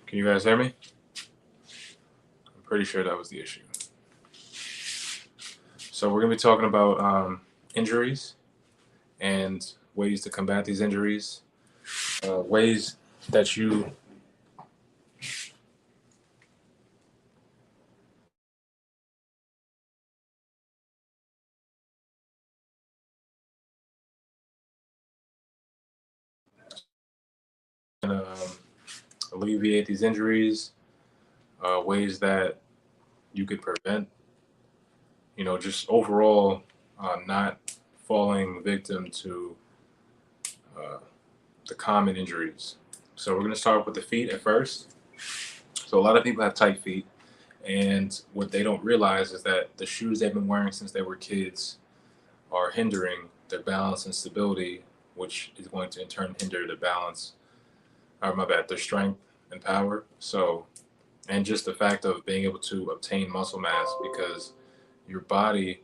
Can you guys hear me? I'm pretty sure that was the issue. So we're going to be talking about injuries and ways to combat these injuries, ways that you can alleviate these injuries, ways that you could prevent, just overall not falling victim to uh, the common injuries. So we're going to start with the feet at first. So a lot of people have tight feet, and what they don't realize is that the shoes they've been wearing since they were kids are hindering their balance and stability, which is going to in turn hinder their balance, or my bad, their strength and power. So, and just the fact of being able to obtain muscle mass because your body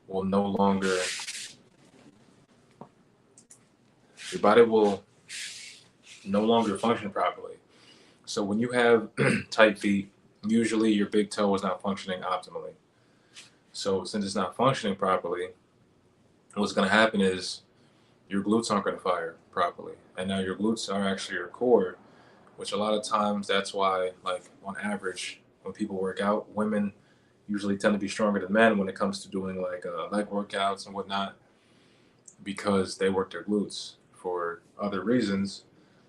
will no longer, your body will no longer function properly. So when you have tight feet, usually your big toe is not functioning optimally. So since it's not functioning properly, what's going to happen is your glutes aren't going to fire properly. And now your glutes are actually your core, which a lot of times that's why, like on average, when people work out, women usually tend to be stronger than men when it comes to doing like leg workouts and whatnot because they work their glutes for other reasons.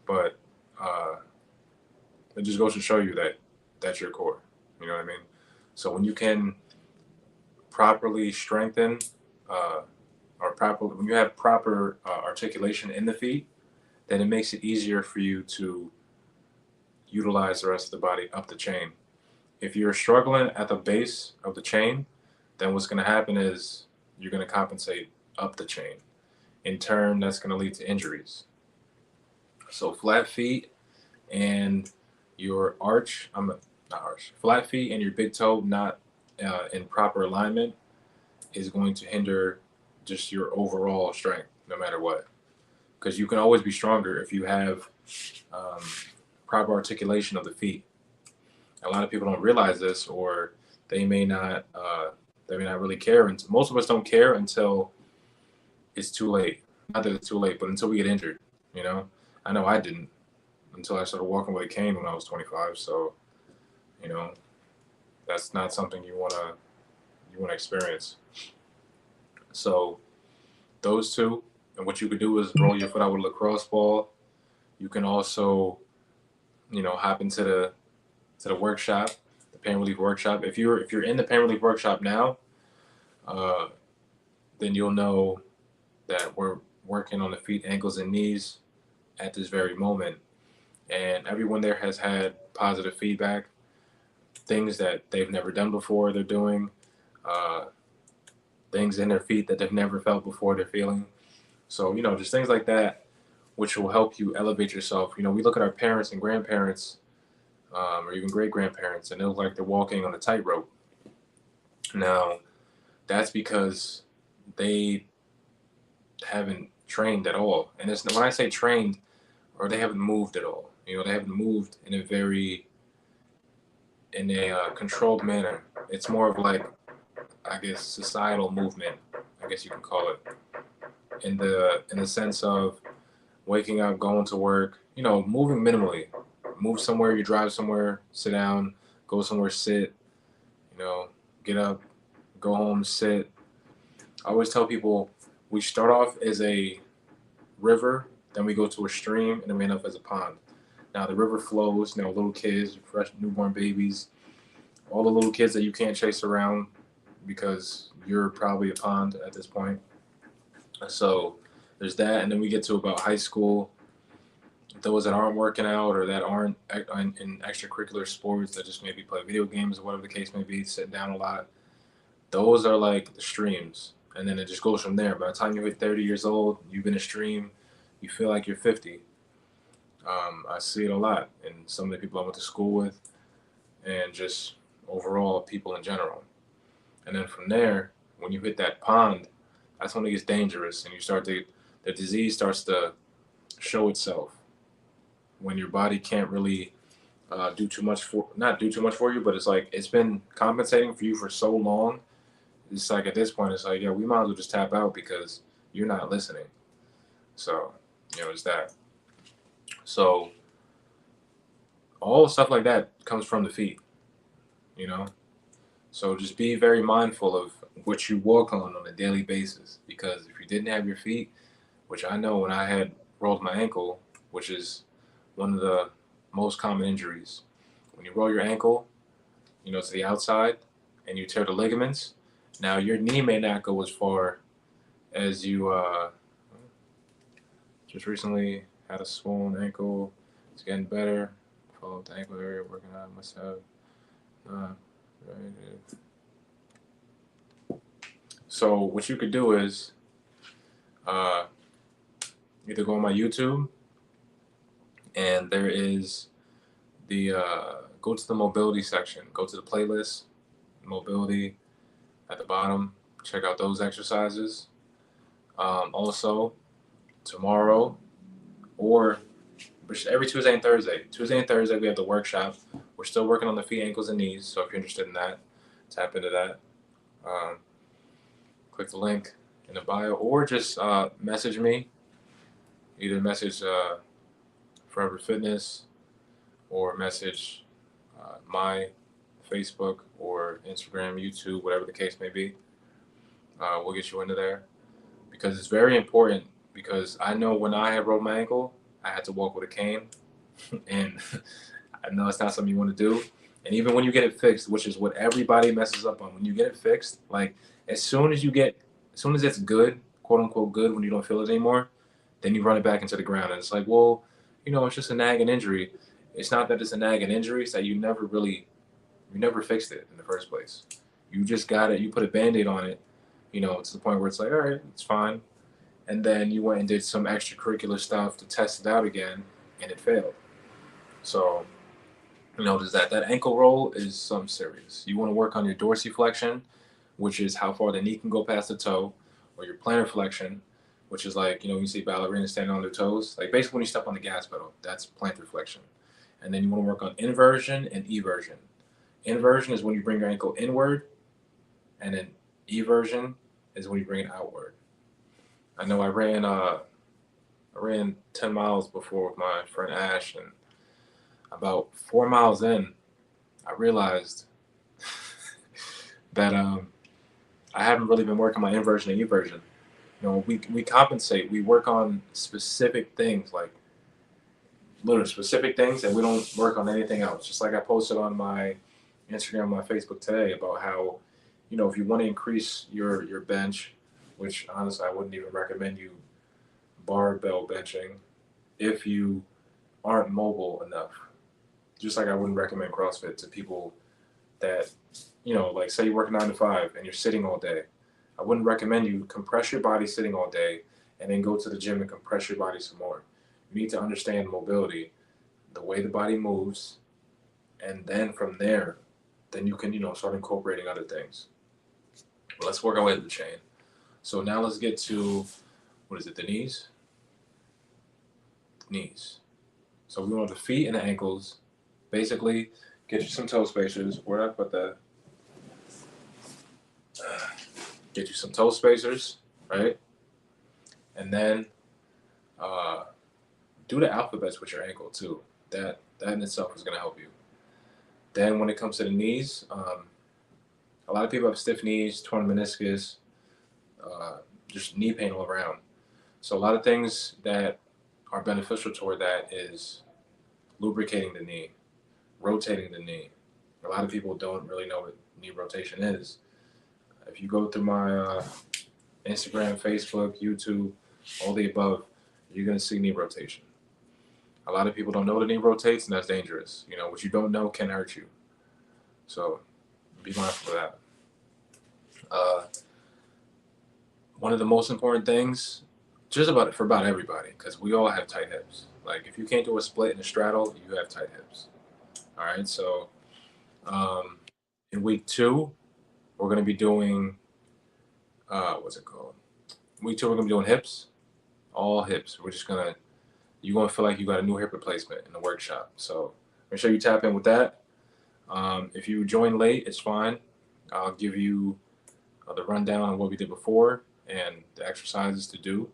But uh, it just goes to show you that that's your core. You know what I mean? So when you can properly strengthen uh, or properly, when you have proper articulation in the feet, then it makes it easier for you to utilize the rest of the body up the chain. If you're struggling at the base of the chain, then what's going to happen is you're going to compensate up the chain. In turn, that's going to lead to injuries. So flat feet and your arch, I'm not arch, flat feet and your big toe not in proper alignment is going to hinder just your overall strength, no matter what. Because you can always be stronger if you have um, proper articulation of the feet. A lot of people don't realize this, or they may not. They may not really care. And most of us don't care until it's too late. Not that it's too late, but until we get injured. You know, I know I didn't until I started walking with a cane when I was 25. So, you know, that's not something you wanna experience. So those two, and what you could do is roll your foot out with a lacrosse ball. You can also, hop into the workshop, the pain relief workshop. If you're in the pain relief workshop now, uh, then you'll know that we're working on the feet, ankles, and knees at this very moment. And everyone there has had positive feedback, things that they've never done before, they're doing, uh, things in their feet that they've never felt before, they're feeling. So, just things like that, which will help you elevate yourself. We look at our parents and grandparents, or even great grandparents, and they look like they're walking on a tightrope. Now, that's because they haven't trained at all. And it's when I say trained, or they haven't moved at all. They haven't moved in a controlled manner. It's more of like, I guess, societal movement. I guess you can call it in the sense of waking up, going to work. Moving minimally. Move somewhere. You drive somewhere. Sit down. Go somewhere. Sit. You know, get up. Go home. Sit. I always tell people we start off as a river, then we go to a stream, and then we end up as a pond. Now the river flows, little kids, fresh newborn babies, all the little kids that you can't chase around because you're probably a pond at this point. So there's that, and then we get to about high school. Those that aren't working out or that aren't in extracurricular sports that just maybe play video games or whatever the case may be, sitting down a lot. Those are like the streams, and then it just goes from there. By the time you hit 30 years old, you've been a stream. You feel like you're 50. I see it a lot in some of the people I went to school with, and just overall people in general. And then from there, when you hit that pond, that's when it gets dangerous, and the disease starts to show itself when your body can't really do too much for not do too much for you, but it's like it's been compensating for you for so long. It's like at this point, it's like, yeah, we might as well just tap out because you're not listening. So, it's that. So all stuff like that comes from the feet, you know. So just be very mindful of what you walk on a daily basis, because if you didn't have your feet, which I know when I had rolled my ankle, which is one of the most common injuries, when you roll your ankle, to the outside, and you tear the ligaments. Now your knee may not go as far as you just recently had a swollen ankle. It's getting better. Follow the ankle area, working out. Must have. Right. So what you could do is uh, either go on my YouTube, and there is the go to the mobility section, go to the playlist, mobility at the bottom. Check out those exercises. Also, tomorrow or every Tuesday and Thursday. Tuesday and Thursday we have the workshop. We're still working on the feet, ankles, and knees. So if you're interested in that, tap into that. Um, click the link in the bio, or just message me. Either message Forever Fitness, or message my Facebook or Instagram, YouTube, whatever the case may be. We'll get you into there, because it's very important. Because I know when I had rolled my ankle, I had to walk with a cane, and I know it's not something you want to do. And even when you get it fixed, which is what everybody messes up on, when you get it fixed, like as soon as it's good, quote unquote good, when you don't feel it anymore, then you run it back into the ground, and it's like, well, it's just a nagging injury. It's not that it's a nagging injury; it's that you never fixed it in the first place. You just got it. You put a band-aid on it, to the point where it's like, all right, it's fine. And then you went and did some extracurricular stuff to test it out again, and it failed. So, does that ankle roll is something serious. You want to work on your dorsiflexion, which is how far the knee can go past the toe, or your plantar flexion, which is like, you see ballerinas standing on their toes. Like basically when you step on the gas pedal, that's plantar flexion. And then you want to work on inversion and eversion. Inversion is when you bring your ankle inward, and then eversion is when you bring it outward. I know I ran 10 miles before with my friend Ash, and about 4 miles in, I realized that I haven't really been working my inversion and eversion. We compensate. We work on specific things, like literally specific things, and we don't work on anything else. Just like I posted on my Instagram, my Facebook today about how, if you want to increase your bench, which honestly I wouldn't even recommend you barbell benching if you aren't mobile enough. Just like I wouldn't recommend CrossFit to people that, like say you work 9 to 5 and you're sitting all day. I wouldn't recommend you compress your body sitting all day and then go to the gym and compress your body some more. You need to understand mobility, the way the body moves, and then from there, then you can, start incorporating other things. But let's work our way to the chain. So now let's get to, what is it, the knees? Knees. So we want the feet and the ankles. Basically, get you some toe spacers. Where did I put that? Get you some toe spacers, right? And then do the alphabets with your ankle too. That in itself is going to help you. Then when it comes to the knees, a lot of people have stiff knees, torn meniscus, just knee pain all around. So a lot of things that are beneficial toward that is lubricating the knee, rotating the knee. A lot of people don't really know what knee rotation is. If you go through my Instagram, Facebook, YouTube, all the above, you're going to see knee rotation. A lot of people don't know the knee rotates, and that's dangerous. What you don't know can hurt you. So be mindful of that. One of the most important things, just for about everybody, because we all have tight hips. Like if you can't do a split and a straddle, you have tight hips. All right. So in week 2, we're going to be doing what's it called? Week 2, we're going to be doing hips, all hips. You're going to feel like you got a new hip replacement in the workshop. So make sure you tap in with that. If you join late, it's fine. I'll give you the rundown on what we did before and the exercises to do.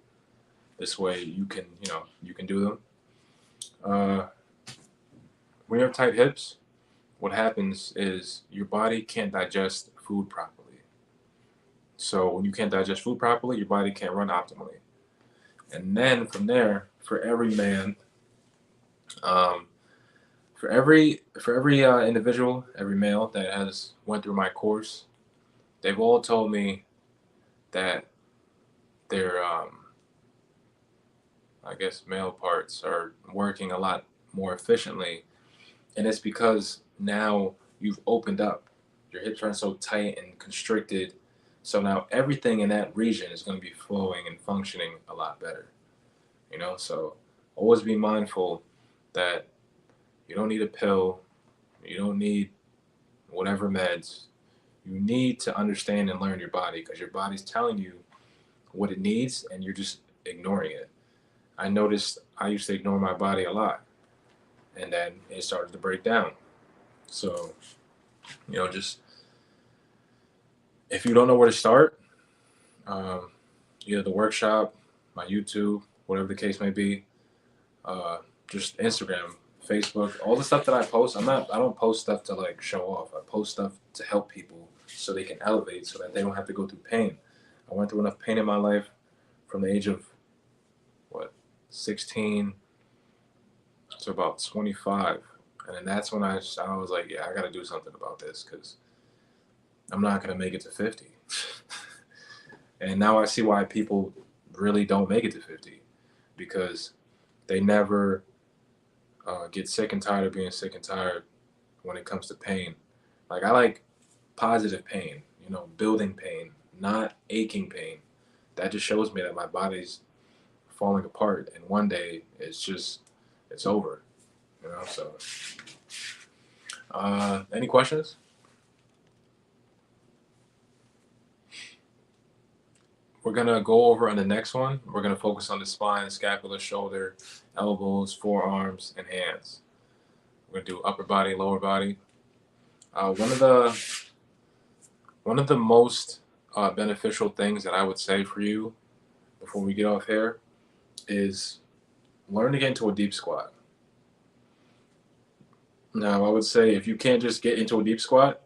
This way you can, you can do them. Uh, when you have tight hips, what happens is your body can't digest food properly. So when you can't digest food properly, your body can't run optimally. And then from there, for every man, um, for every individual, every male that has went through my course, they've all told me that their I guess male parts are working a lot more efficiently, and it's because now you've opened up. Your hips aren't so tight and constricted, so now everything in that region is going to be flowing and functioning a lot better. So always be mindful that you don't need a pill, you don't need whatever meds. You need to understand and learn your body because your body's telling you what it needs and you're just ignoring it. I noticed I used to ignore my body a lot and then it started to break down. So, just if you don't know where to start, um, either the workshop, my YouTube, whatever the case may be, uh, just Instagram, Facebook, all the stuff that I post, I don't post stuff to like show off. I post stuff to help people so they can elevate so that they don't have to go through pain. I went through enough pain in my life from the age of what, 16 to about 25. And then that's when I was like, yeah, I got to do something about this because I'm not going to make it to 50. And now I see why people really don't make it to 50 because they never get sick and tired of being sick and tired when it comes to pain. Like, I like positive pain, building pain, not aching pain. That just shows me that my body's falling apart and one day it's over, so any questions? We're gonna go over on the next one. We're gonna focus on the spine, scapula, shoulder, elbows, forearms, and hands. We're gonna do upper body, lower body. Uh, one of the one of the most beneficial things that I would say for you before we get off here is learn to get into a deep squat. Now, I would say if you can't just get into a deep squat,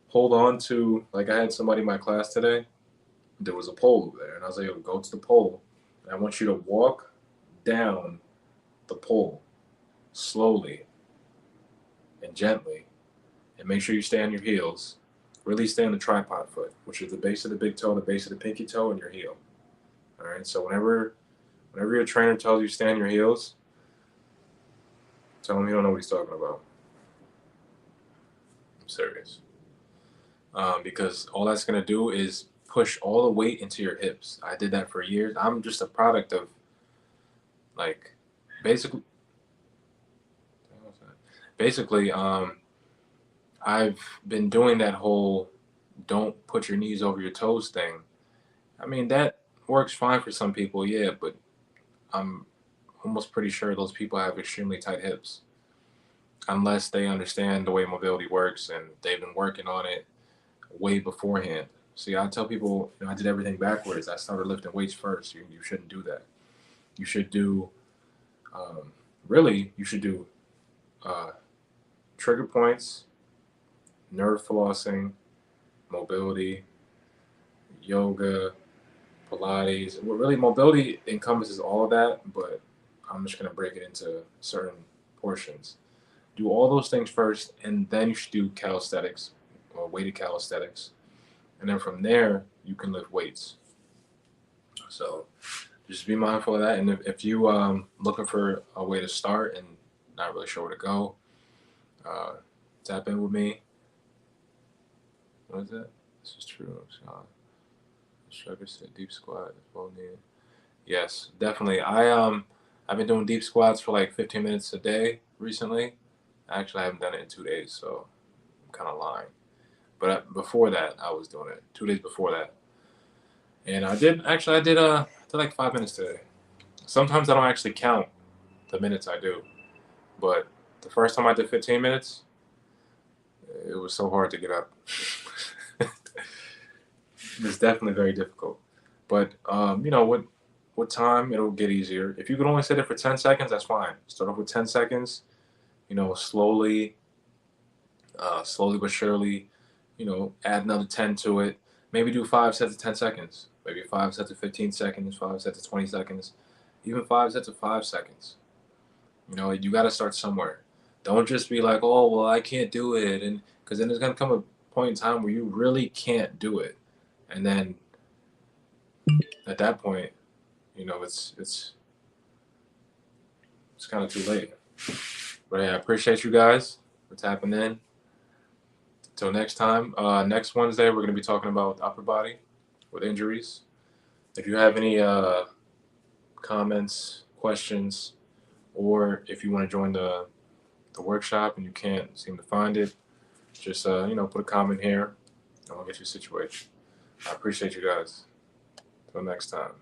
hold on to, like, I had somebody in my class today. There was a pole over there, and I was like, go to the pole, and I want you to walk down the pole slowly and gently, and make sure you stay on your heels. Really stay on the tripod foot, which is the base of the big toe, the base of the pinky toe, and your heel. All right. So whenever your trainer tells you stay on your heels, tell him you don't know what he's talking about. I'm serious. Because all that's gonna do is push all the weight into your hips. I did that for years. I'm just a product of, like, basically, basically, I've been doing that whole don't put your knees over your toes thing. I mean, that works fine for some people, yeah, but I'm almost pretty sure those people have extremely tight hips unless they understand the way mobility works and they've been working on it way beforehand. See, I tell people, I did everything backwards. I started lifting weights first. You shouldn't do that. You should do, really, you should do uh, trigger points, nerve flossing, mobility, yoga, Pilates. Well, really, mobility encompasses all of that, but I'm just going to break it into certain portions. Do all those things first, and then you should do calisthenics or weighted calisthenics. And then from there, you can lift weights. So just be mindful of that. And if you looking for a way to start and not really sure where to go, tap in with me. What is that? This is true. Sugar said deep squat is well needed. Yes, definitely. I've been doing deep squats for like 15 minutes a day recently. Actually, I haven't done it in 2 days, so I'm kind of lying. But before that, I was doing it 2 days before that, and I did like 5 minutes today. Sometimes I don't actually count the minutes I do, but The first time I did 15 minutes, it was so hard to get up. It's definitely very difficult. But with time it'll get easier. If you could only sit it for 10 seconds, that's fine. Start off with 10 seconds. Slowly, slowly but surely. Add another 10 to it. Maybe do 5 sets of 10 seconds. Maybe 5 sets of 15 seconds. 5 sets of 20 seconds. Even 5 sets of 5 seconds. You got to start somewhere. Don't just be like, oh well, I can't do it, and because then there's gonna come a point in time where you really can't do it, and then at that point, it's kind of too late. But yeah, I appreciate you guys for tapping in. Till next time, next Wednesday we're gonna be talking about upper body with injuries. If you have any comments, questions, or if you want to join the workshop and you can't seem to find it, just put a comment here and I'll get you situated. I appreciate you guys. Till next time.